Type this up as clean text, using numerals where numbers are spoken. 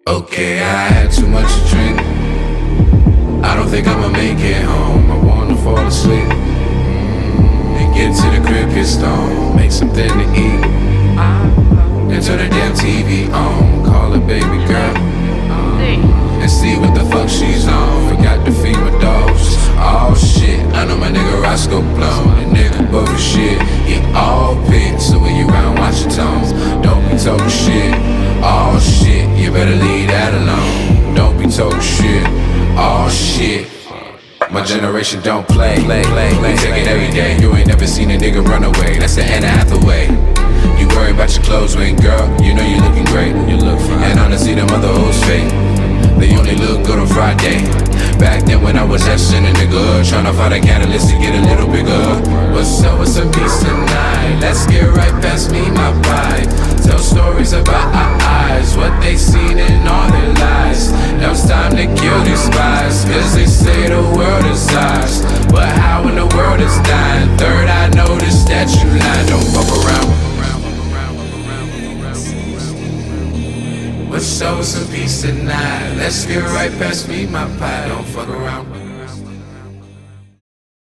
Okay, I had too much to drink. I don't think I'ma make it home. I wanna fall asleep and get to the crib, get stoned, make something to eat, and turn the damn TV on. Call her baby girl and see what the fuck she's on. Forgot to feed my dogs. Oh shit, I know my nigga Roscoe blown. The nigga bogus shit, he all pit. So when you round, watch your tones. Don't be talking shit. Oh shit, you better leave that alone. Don't be talking shit. Oh shit. My generation don't play. We take it every day. You ain't never seen a nigga run away. That's the Anna Hathaway. You worry about your clothes, when girl, you know you looking great. You look fine. And honestly, them other hoes fake. They only look good on Friday. Back then when I was in a nigga hood, tryna find a catalyst to get a little bigger. What's up with some beats tonight? Let's get right past me, my vibe. Tell stories about our eyes, what they seen in all their lies. Now it's time to kill these spies, cause they say the world is ours. But how in the world is dying? Third, I noticed that you lying. Don't fuck around. What's up with some peace tonight? Let's get right past me, my pie. Don't fuck around.